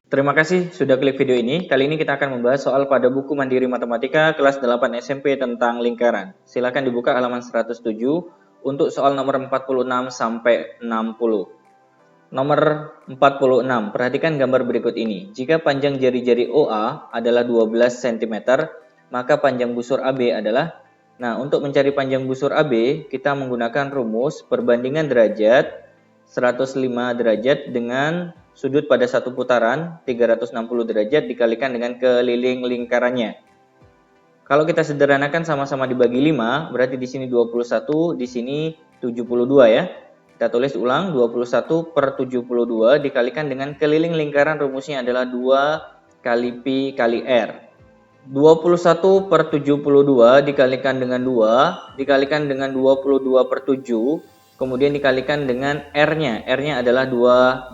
Terima kasih sudah klik video ini. Kali ini kita akan membahas soal pada buku Mandiri Matematika kelas 8 SMP tentang lingkaran. Silakan dibuka halaman 107 untuk soal nomor 46 sampai 60. Nomor 46, perhatikan gambar berikut ini. Jika panjang jari-jari OA adalah 12 cm, maka panjang busur AB adalah... Nah, untuk mencari panjang busur AB, kita menggunakan rumus perbandingan derajat 105 derajat dengan sudut pada satu putaran 360 derajat dikalikan dengan keliling lingkarannya. Kalau kita sederhanakan sama-sama dibagi 5, berarti di sini 21, di sini 72 ya. Kita tulis ulang, 21 per 72 dikalikan dengan keliling lingkaran, rumusnya adalah 2 kali Pi kali R. 21 per 72 dikalikan dengan 2, dikalikan dengan 22 per 7, kemudian dikalikan dengan R-nya. R-nya adalah 12.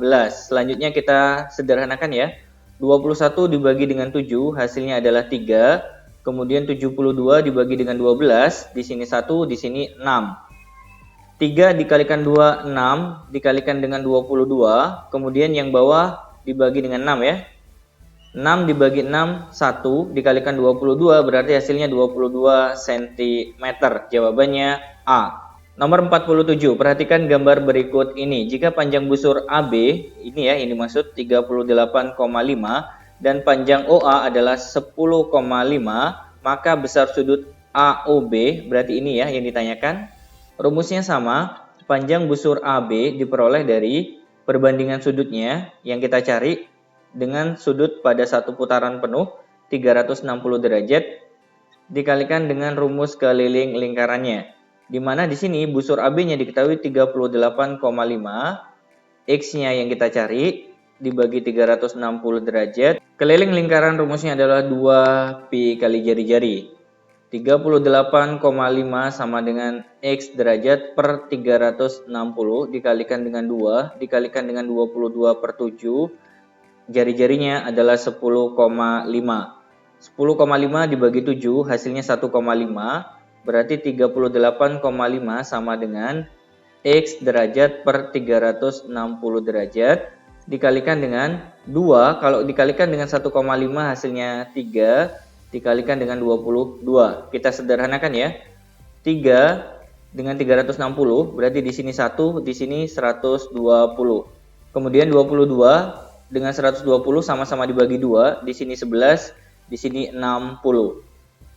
Selanjutnya kita sederhanakan ya. 21 dibagi dengan 7, hasilnya adalah 3. Kemudian 72 dibagi dengan 12, di sini 1, di sini 6. 3 dikalikan 2, 6, dikalikan dengan 22, kemudian yang bawah dibagi dengan 6 ya. 6 dibagi 6, 1, dikalikan 22, berarti hasilnya 22 cm. Jawabannya A. Nomor 47, perhatikan gambar berikut ini. Jika panjang busur AB, ini ya, ini maksud 38,5, dan panjang OA adalah 10,5, maka besar sudut AOB, berarti ini ya yang ditanyakan. Rumusnya sama, panjang busur AB diperoleh dari perbandingan sudutnya yang kita cari dengan sudut pada satu putaran penuh 360 derajat dikalikan dengan rumus keliling lingkarannya. Di mana di sini busur AB-nya diketahui 38,5, X-nya yang kita cari dibagi 360 derajat. Keliling lingkaran rumusnya adalah 2 Pi kali jari-jari. 38,5 sama dengan X derajat per 360 dikalikan dengan 2, dikalikan dengan 22 per 7, jari-jarinya adalah 10,5. 10,5 dibagi 7 hasilnya 1,5, berarti 38,5 sama dengan X derajat per 360 derajat dikalikan dengan 2. Kalau dikalikan dengan 1,5 hasilnya 3, dikalikan dengan 22. Kita sederhanakan ya. 3 dengan 360 berarti di sini 1, di sini 120. Kemudian 22 dengan 120 sama-sama dibagi 2, di sini 11, di sini 60.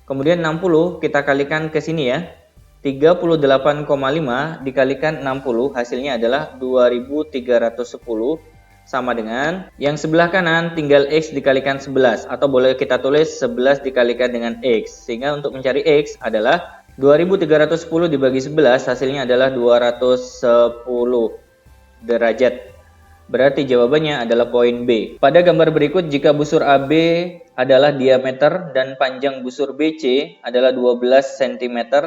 Kemudian 60 kita kalikan ke sini ya. 38,5 dikalikan 60 hasilnya adalah 2310 sama dengan yang sebelah kanan tinggal X dikalikan 11, atau boleh kita tulis 11 dikalikan dengan X. Sehingga untuk mencari X adalah 2310 dibagi 11 hasilnya adalah 210 derajat. Berarti jawabannya adalah poin B. Pada gambar berikut, jika busur AB adalah diameter dan panjang busur BC adalah 12 cm,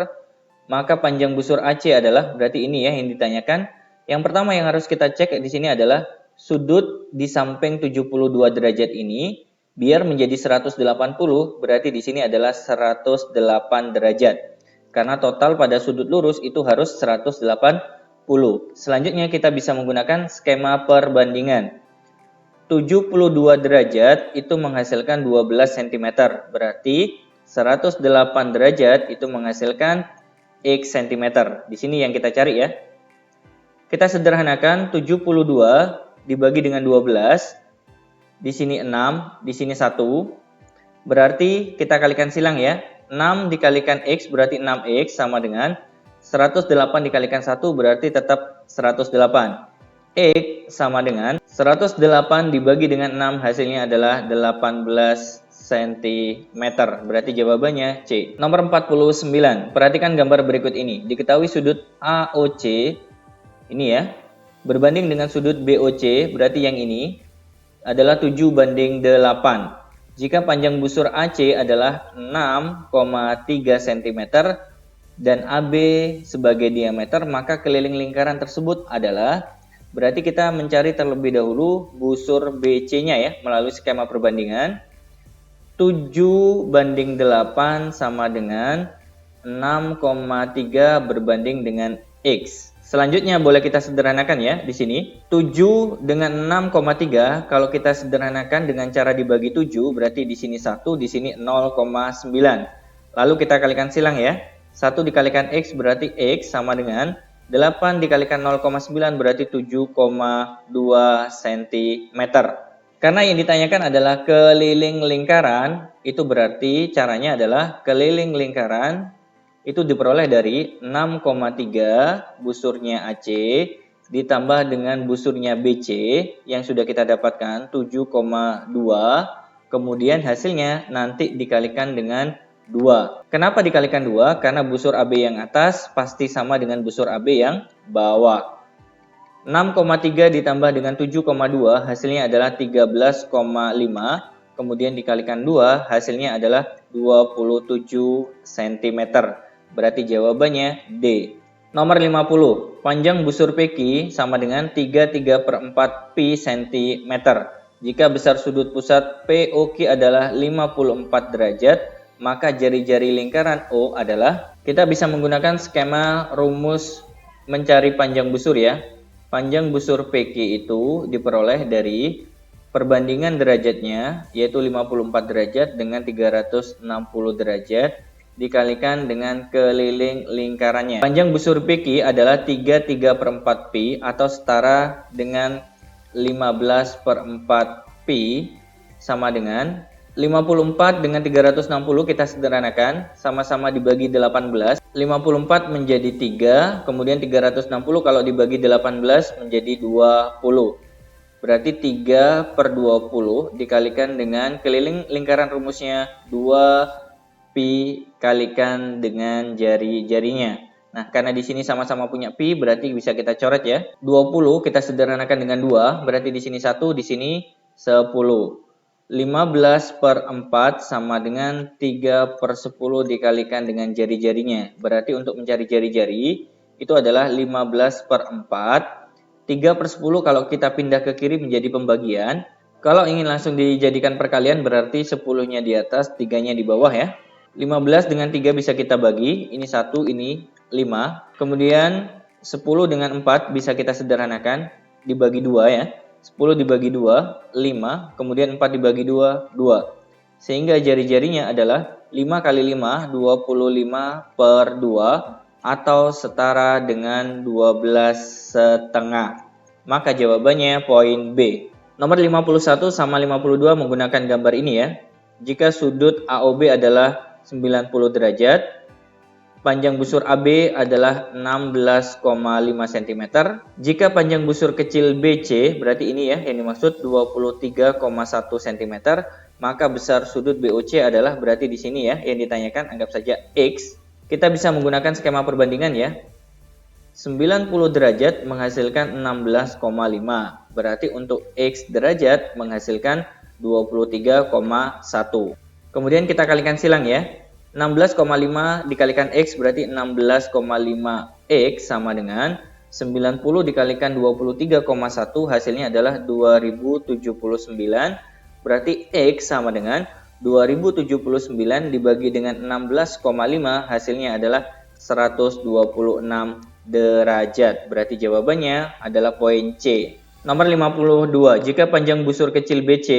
maka panjang busur AC adalah, berarti ini ya yang ditanyakan. Yang pertama yang harus kita cek di sini adalah sudut di samping 72 derajat ini biar menjadi 180, berarti di sini adalah 108 derajat. Karena total pada sudut lurus itu harus 180. Selanjutnya kita bisa menggunakan skema perbandingan. 72 derajat itu menghasilkan 12 cm. Berarti 108 derajat itu menghasilkan X cm. Di sini yang kita cari ya. Kita sederhanakan 72 dibagi dengan 12. Di sini 6, di sini 1. Berarti kita kalikan silang ya. 6 dikalikan X berarti 6X sama dengan 108 dikalikan 1 berarti tetap 108. X sama dengan 108 dibagi dengan 6 hasilnya adalah 18 cm. Berarti jawabannya C. Nomor 49. Perhatikan gambar berikut ini. Diketahui sudut AOC ini ya berbanding dengan sudut BOC, berarti yang ini adalah 7:8. Jika panjang busur AC adalah 6,3 cm dan AB sebagai diameter, maka keliling lingkaran tersebut adalah, berarti kita mencari terlebih dahulu busur BC-nya ya, melalui skema perbandingan. 7:8 sama dengan 6,3 berbanding dengan X. Selanjutnya boleh kita sederhanakan ya di sini. 7 dengan 6,3 kalau kita sederhanakan dengan cara dibagi 7 berarti di sini 1, di sini 0,9. Lalu kita kalikan silang ya. 1 dikalikan X berarti X sama dengan 8 dikalikan 0,9 berarti 7,2 cm. Karena yang ditanyakan adalah keliling lingkaran, itu berarti caranya adalah keliling lingkaran itu diperoleh dari 6,3 busurnya AC ditambah dengan busurnya BC yang sudah kita dapatkan 7,2, kemudian hasilnya nanti dikalikan dengan 2. Kenapa dikalikan 2? Karena busur AB yang atas pasti sama dengan busur AB yang bawah. 6,3 ditambah dengan 7,2 hasilnya adalah 13,5, kemudian dikalikan 2 hasilnya adalah 27 cm. Berarti jawabannya D. Nomor 50, panjang busur PQ sama dengan 33/4 pi cm. Jika besar sudut pusat POQ adalah 54 derajat, maka jari-jari lingkaran O adalah, kita bisa menggunakan skema rumus mencari panjang busur ya. Panjang busur PQ itu diperoleh dari perbandingan derajatnya, yaitu 54 derajat dengan 360 derajat, dikalikan dengan keliling lingkarannya. Panjang busur PQ adalah 33/4 pi atau setara dengan 15/4 pi sama dengan 54 dengan 360 kita sederhanakan, sama-sama dibagi 18. 54 menjadi 3, kemudian 360 kalau dibagi 18 menjadi 20. Berarti 3/20 dikalikan dengan keliling lingkaran rumusnya 2 pi kalikan dengan jari-jarinya. Nah, karena di sini sama-sama punya pi, berarti bisa kita coret ya. 20 kita sederhanakan dengan 2, berarti di sini 1, di sini 10. 15/4 sama dengan 3/10 dikalikan dengan jari-jarinya. Berarti untuk mencari jari-jari, itu adalah 15/4. 3/10 kalau kita pindah ke kiri menjadi pembagian. Kalau ingin langsung dijadikan perkalian, berarti 10-nya di atas, 3-nya di bawah ya. 15 dengan 3 bisa kita bagi, ini 1, ini 5. Kemudian 10 dengan 4 bisa kita sederhanakan, dibagi 2 ya. 10 dibagi 2, 5. Kemudian 4 dibagi 2, 2. Sehingga jari-jarinya adalah 5 kali 5, 25/2 atau setara dengan 12,5. Maka jawabannya poin B. Nomor 51 sama 52 menggunakan gambar ini ya. Jika sudut AOB adalah 90 derajat, panjang busur AB adalah 16,5 cm. Jika panjang busur kecil BC, berarti ini ya yang dimaksud 23,1 cm, maka besar sudut BOC adalah, berarti di sini ya yang ditanyakan, anggap saja X. Kita bisa menggunakan skema perbandingan ya. 90 derajat menghasilkan 16,5. Berarti untuk X derajat menghasilkan 23,1. Kemudian kita kalikan silang ya. 16,5 dikalikan X berarti 16,5 X sama dengan 90 dikalikan 23,1 hasilnya adalah 2079. Berarti X sama dengan 2079 dibagi dengan 16,5 hasilnya adalah 126 derajat. Berarti jawabannya adalah poin C. Nomor 52. Jika panjang busur kecil BC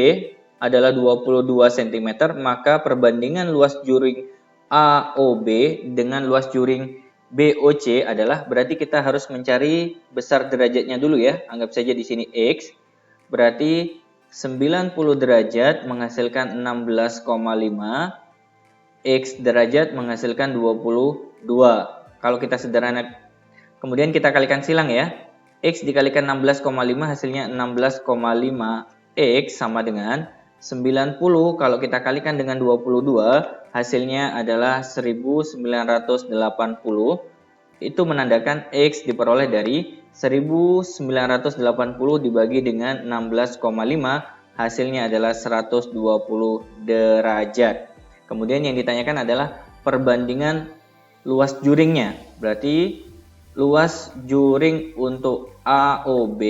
adalah 22 cm, maka perbandingan luas juring AOB dengan luas juring BOC adalah, berarti kita harus mencari besar derajatnya dulu ya. Anggap saja di sini X. Berarti 90 derajat menghasilkan 16,5. X derajat menghasilkan 22. Kalau kita sederhana, kemudian kita kalikan silang ya. X dikalikan 16,5 hasilnya 16,5 X sama dengan 90 kalau kita kalikan dengan 22 hasilnya adalah 1980. Itu menandakan X diperoleh dari 1980 dibagi dengan 16,5 hasilnya adalah 120 derajat. Kemudian yang ditanyakan adalah perbandingan luas juringnya. Berarti luas juring untuk AOB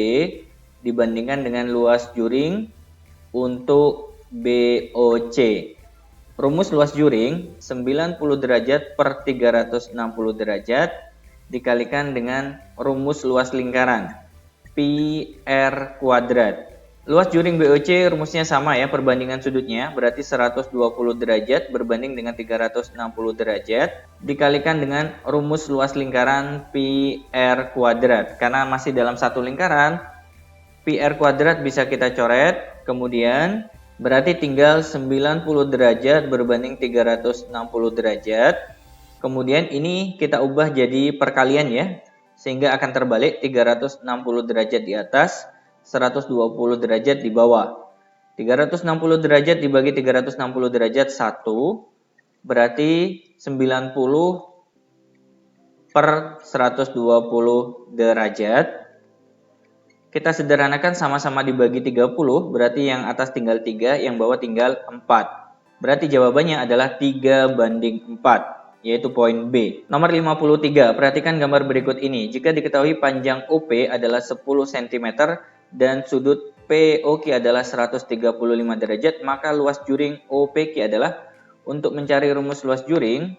dibandingkan dengan luas juring untuk BOC. Rumus luas juring 90 derajat per 360 derajat dikalikan dengan rumus luas lingkaran pi r kuadrat. Luas juring BOC rumusnya sama ya, perbandingan sudutnya berarti 120 derajat berbanding dengan 360 derajat dikalikan dengan rumus luas lingkaran pi r kuadrat. Karena masih dalam satu lingkaran, pi r kuadrat bisa kita coret, kemudian berarti tinggal 90 derajat berbanding 360 derajat. Kemudian ini kita ubah jadi perkalian ya, sehingga akan terbalik 360 derajat di atas, 120 derajat di bawah. 360 derajat dibagi 360 derajat 1, berarti 90 per 120 derajat. Kita sederhanakan sama-sama dibagi 30, berarti yang atas tinggal 3, yang bawah tinggal 4. Berarti jawabannya adalah 3:4. Yaitu poin B. Nomor 53, perhatikan gambar berikut ini. Jika diketahui panjang OP adalah 10 cm dan sudut POQ adalah 135 derajat, maka luas juring OPQ adalah, untuk mencari rumus luas juring,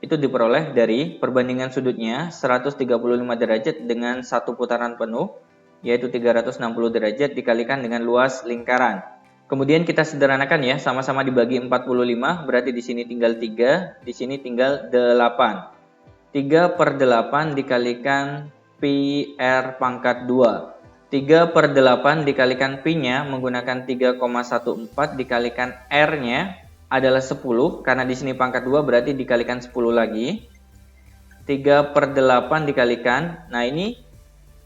itu diperoleh dari perbandingan sudutnya 135 derajat dengan satu putaran penuh, yaitu 360 derajat dikalikan dengan luas lingkaran. Kemudian kita sederhanakan ya, sama-sama dibagi 45, berarti di sini tinggal 3, di sini tinggal 8. 3/8 dikalikan pi r pangkat 2. 3/8 dikalikan pi-nya menggunakan 3,14 dikalikan r-nya adalah 10, karena di sini pangkat 2 berarti dikalikan 10 lagi. 3/8 dikalikan, nah ini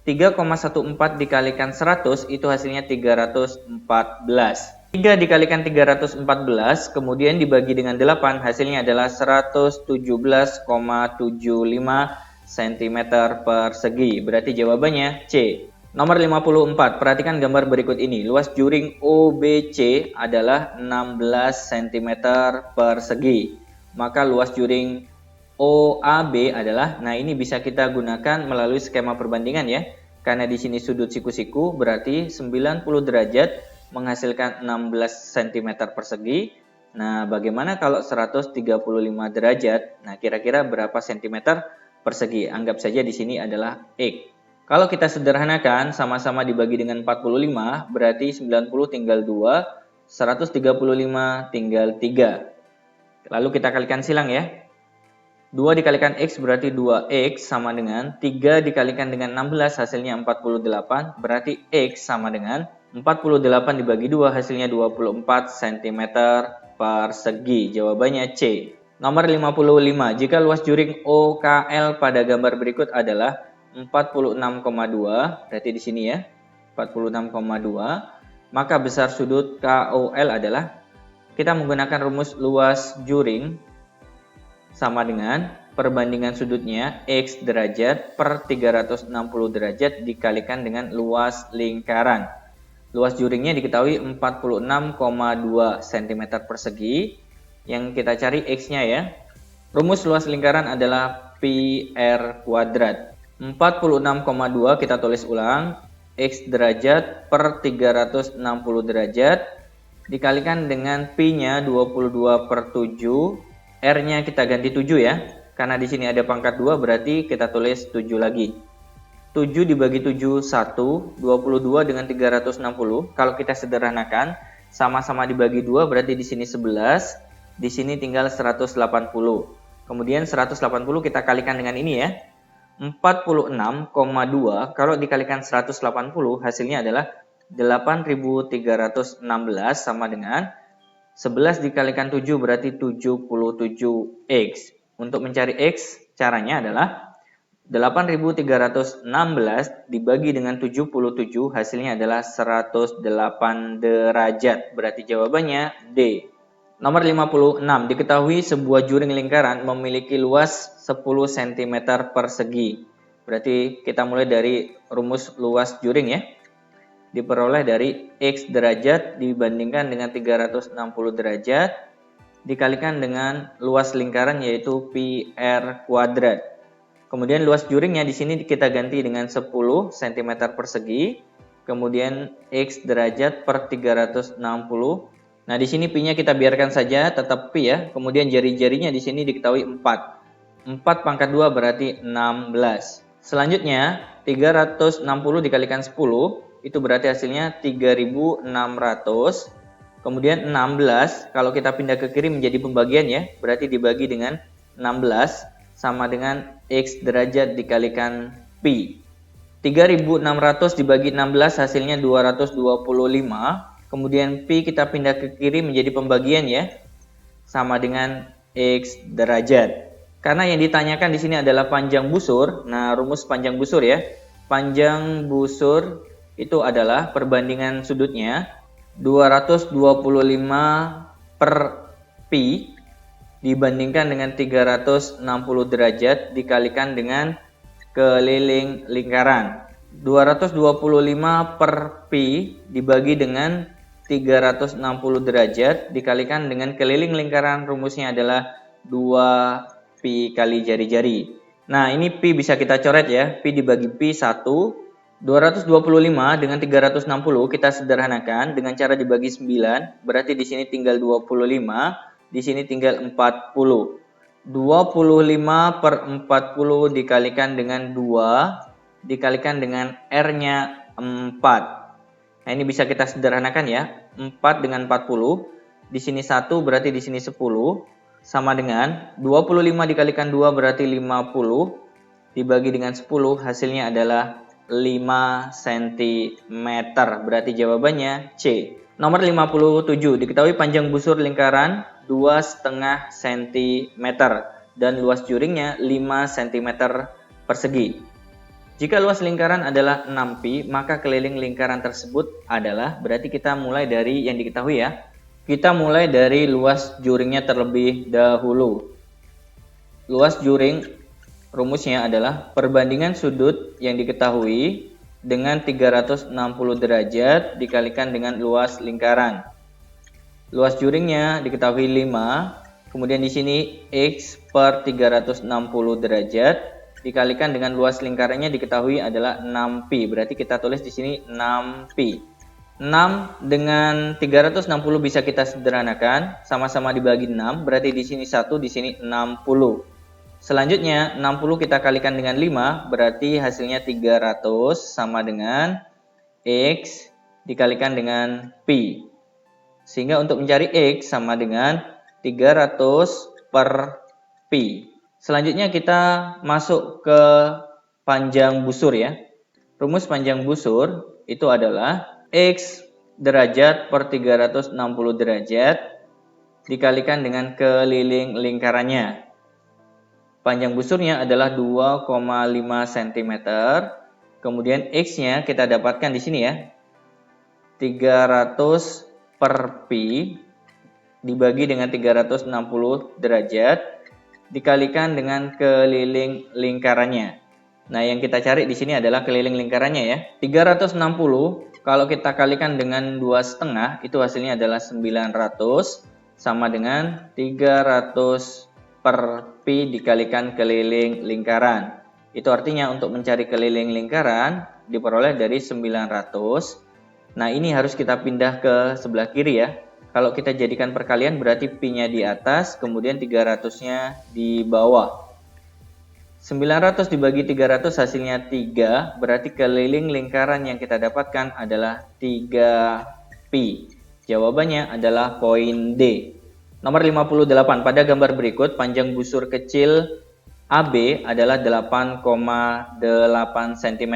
3,14 dikalikan 100 itu hasilnya 314. 3 dikalikan 314 kemudian dibagi dengan 8 hasilnya adalah 117,75 cm persegi. Berarti jawabannya C. Nomor 54, perhatikan gambar berikut ini. Luas juring OBC adalah 16 cm persegi. Maka luas juring OAB adalah, nah ini bisa kita gunakan melalui skema perbandingan ya. Karena di sini sudut siku-siku berarti 90 derajat menghasilkan 16 cm persegi. Nah, bagaimana kalau 135 derajat? Nah, kira-kira berapa cm persegi? Anggap saja di sini adalah X. Kalau kita sederhanakan, sama-sama dibagi dengan 45, berarti 90 tinggal 2, 135 tinggal 3. Lalu kita kalikan silang ya. 2 dikalikan X berarti 2X sama dengan 3 dikalikan dengan 16 hasilnya 48, berarti X sama dengan 48 dibagi 2 hasilnya 24 cm persegi. Jawabannya C. Nomor 55, jika luas juring OKL pada gambar berikut adalah 46,2, berarti di sini ya, 46,2, maka besar sudut KOL adalah, kita menggunakan rumus luas juring sama dengan perbandingan sudutnya X derajat per 360 derajat dikalikan dengan luas lingkaran. Luas juringnya diketahui 46,2 cm persegi. Yang kita cari X-nya ya. Rumus luas lingkaran adalah pi r kuadrat. 46,2 kita tulis ulang. X derajat per 360 derajat dikalikan dengan pi-nya 22/7. R-nya kita ganti 7 ya. Karena di sini ada pangkat 2 berarti kita tulis 7 lagi. 7 dibagi 7 1, 22 dengan 360. Kalau kita sederhanakan, sama-sama dibagi 2 berarti di sini 11, di sini tinggal 180. Kemudian 180 kita kalikan dengan ini ya. 46,2 kalau dikalikan 180 hasilnya adalah 8.316 sama dengan 11 dikalikan 7 berarti 77X. Untuk mencari X caranya adalah 8.316 dibagi dengan 77 hasilnya adalah 108 derajat. Berarti jawabannya D. Nomor 56, diketahui sebuah juring lingkaran memiliki luas 10 cm persegi. Berarti kita mulai dari rumus luas juring ya. Diperoleh dari X derajat dibandingkan dengan 360 derajat dikalikan dengan luas lingkaran yaitu pi r kuadrat. Kemudian luas juringnya di sini kita ganti dengan 10 cm persegi. Kemudian X derajat per 360. Nah, di sini pi-nya kita biarkan saja tetap pi ya. Kemudian jari-jarinya di sini diketahui 4. 4 pangkat 2 berarti 16. Selanjutnya, 360 dikalikan 10, itu berarti hasilnya 3600. Kemudian 16, kalau kita pindah ke kiri menjadi pembagian ya, berarti dibagi dengan 16 sama dengan X derajat dikalikan Pi. 3600 dibagi 16 hasilnya 225. Kemudian Pi kita pindah ke kiri menjadi pembagian ya, sama dengan X derajat. Karena yang ditanyakan di sini adalah panjang busur. Nah, rumus panjang busur ya. Panjang busur itu adalah perbandingan sudutnya 225 per Pi dibandingkan dengan 360 derajat dikalikan dengan keliling lingkaran. 225 per Pi dibagi dengan 360 derajat dikalikan dengan keliling lingkaran, rumusnya adalah 2 Pi kali jari-jari. Nah, ini Pi bisa kita coret ya. Pi dibagi Pi 1. 225 dengan 360 kita sederhanakan dengan cara dibagi 9. Berarti di sini tinggal 25, di sini tinggal 40. 25 per 40 dikalikan dengan 2, dikalikan dengan R-nya 4. Nah, ini bisa kita sederhanakan ya. 4 dengan 40, di sini 1 berarti di sini 10, sama dengan 25 dikalikan 2 berarti 50, dibagi dengan 10 hasilnya adalah 5 cm. Berarti jawabannya C. Nomor 57, diketahui panjang busur lingkaran 2,5 cm dan luas juringnya 5 cm persegi. Jika luas lingkaran adalah 6 pi, maka keliling lingkaran tersebut adalah, berarti kita mulai dari yang diketahui ya. Kita mulai dari luas juringnya terlebih dahulu. Luas juring rumusnya adalah perbandingan sudut yang diketahui dengan 360 derajat dikalikan dengan luas lingkaran. Luas juringnya diketahui 5, kemudian di sini X per 360 derajat dikalikan dengan luas lingkarannya diketahui adalah 6 pi. Berarti kita tulis di sini 6 pi. 6 dengan 360 bisa kita sederhanakan, sama-sama dibagi 6, berarti di sini 1, di sini 60. Selanjutnya 60 kita kalikan dengan 5, berarti hasilnya 300 sama dengan X dikalikan dengan Pi. Sehingga untuk mencari X sama dengan 300 per Pi. Selanjutnya kita masuk ke panjang busur ya. Rumus panjang busur itu adalah X derajat per 360 derajat dikalikan dengan keliling lingkarannya. Panjang busurnya adalah 2,5 cm. Kemudian X-nya kita dapatkan di sini ya. 300 per Pi dibagi dengan 360 derajat dikalikan dengan keliling lingkarannya. Nah, yang kita cari di sini adalah keliling lingkarannya ya. 360 kalau kita kalikan dengan 2,5 itu hasilnya adalah 900 sama dengan 300 per Pi dikalikan keliling lingkaran. Itu artinya untuk mencari keliling lingkaran diperoleh dari 900. Nah, ini harus kita pindah ke sebelah kiri ya. Kalau kita jadikan perkalian berarti Pi-nya di atas, kemudian 300-nya di bawah. 900 dibagi 300 hasilnya 3, berarti keliling lingkaran yang kita dapatkan adalah 3 pi. Jawabannya adalah poin D. Nomor 58, pada gambar berikut panjang busur kecil AB adalah 8,8 cm.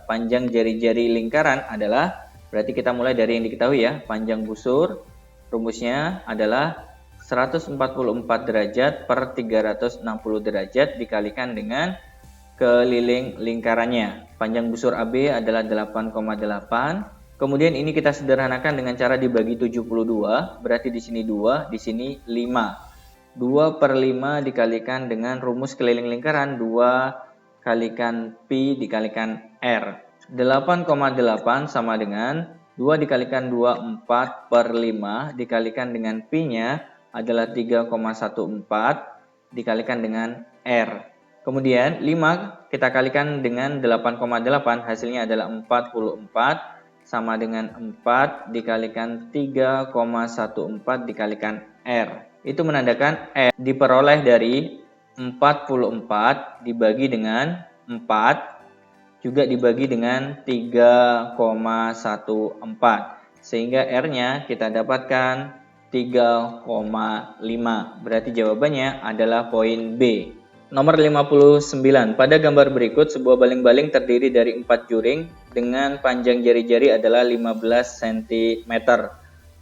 Panjang jari-jari lingkaran adalah, berarti kita mulai dari yang diketahui ya, panjang busur rumusnya adalah 144 derajat per 360 derajat dikalikan dengan keliling lingkarannya. Panjang busur AB adalah 8,8. Kemudian ini kita sederhanakan dengan cara dibagi 72. Berarti di sini 2, di sini 5. 2 per 5 dikalikan dengan rumus keliling lingkaran 2 kalikan Pi dikalikan R. 8,8 sama dengan 2 dikalikan 2, 4 per 5 dikalikan dengan Pi-nya adalah 3,14 dikalikan dengan R. Kemudian 5 kita kalikan dengan 8,8 hasilnya adalah 44 sama dengan 4 dikalikan 3,14 dikalikan R. Itu menandakan R diperoleh dari 44 dibagi dengan 4 juga dibagi dengan 3,14. Sehingga R-nya kita dapatkan 3,5. Berarti jawabannya adalah poin B. Nomor 59. Pada gambar berikut, sebuah baling-baling terdiri dari 4 juring dengan panjang jari-jari adalah 15 cm.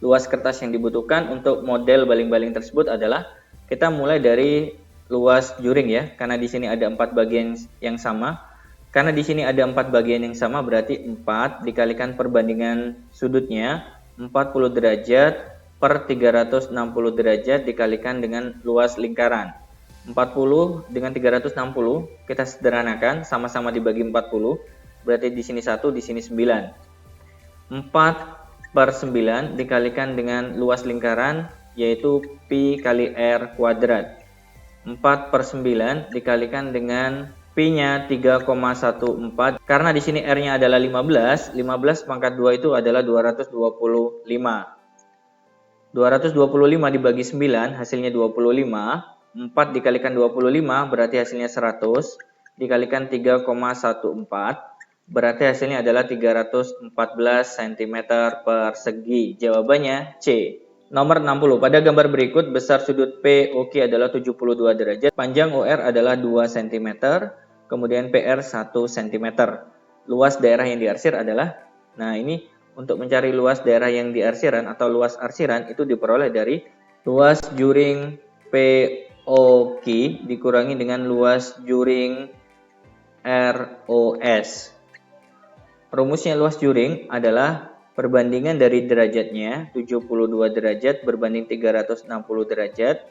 Luas kertas yang dibutuhkan untuk model baling-baling tersebut adalah, kita mulai dari luas juring ya, karena di sini ada 4 bagian yang sama. Karena di sini ada 4 bagian yang sama, berarti 4 dikalikan perbandingan sudutnya 40 derajat per 360 derajat dikalikan dengan luas lingkaran. 40 dengan 360 kita sederhanakan, sama-sama dibagi 40, berarti di sini 1, di sini 9. 4/9 dikalikan dengan luas lingkaran, yaitu pi kali R kuadrat. 4/9 dikalikan dengan Pi-nya 3,14. Karena di sini R-nya adalah 15, 15 pangkat 2 itu adalah 225. 225 dibagi 9 hasilnya 25. 4 dikalikan 25 berarti hasilnya 100. Dikalikan 3,14 berarti hasilnya adalah 314 cm persegi. Jawabannya C. Nomor 60. Pada gambar berikut, besar sudut POQ adalah 72 derajat, panjang OR adalah 2 cm, kemudian PR 1 cm. Luas daerah yang diarsir adalah, nah ini untuk mencari luas daerah yang diarsiran atau luas arsiran itu diperoleh dari luas juring POQ dikurangi dengan luas juring ROS. Rumusnya luas juring adalah perbandingan dari derajatnya 72 derajat berbanding 360 derajat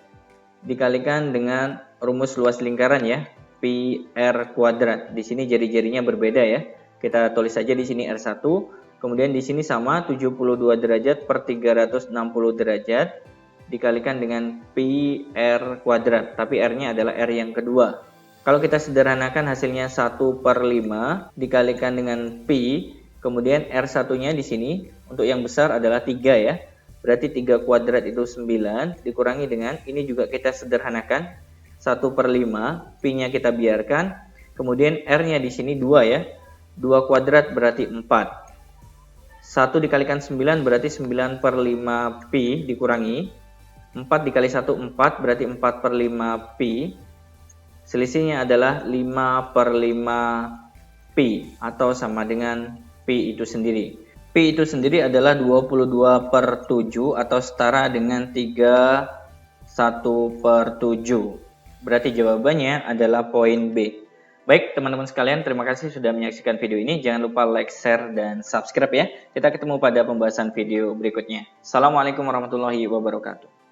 dikalikan dengan rumus luas lingkaran ya, pi R kuadrat. Di sini jari-jarinya berbeda ya. Kita tulis saja di sini R1, kemudian di sini sama 72 derajat per 360 derajat dikalikan dengan pi R kuadrat, tapi R-nya adalah R yang kedua. Kalau kita sederhanakan hasilnya 1/5 dikalikan dengan pi, kemudian R1-nya di sini untuk yang besar adalah 3 ya. Berarti 3 kuadrat itu 9 dikurangi dengan, ini juga kita sederhanakan 1/5, pi-nya kita biarkan, kemudian R-nya di sini 2 ya. 2 kuadrat berarti 4. 1 dikalikan 9 berarti 9/5 pi dikurangi 4 dikali 1 4 berarti 4/5 pi. Selisihnya adalah 5/5 pi atau sama dengan pi itu sendiri. Pi itu sendiri adalah 22/7 atau setara dengan 31/7. Berarti jawabannya adalah poin B. Baik teman-teman sekalian, terima kasih sudah menyaksikan video ini. Jangan lupa like, share, dan subscribe ya. Kita ketemu pada pembahasan video berikutnya. Assalamualaikum warahmatullahi wabarakatuh.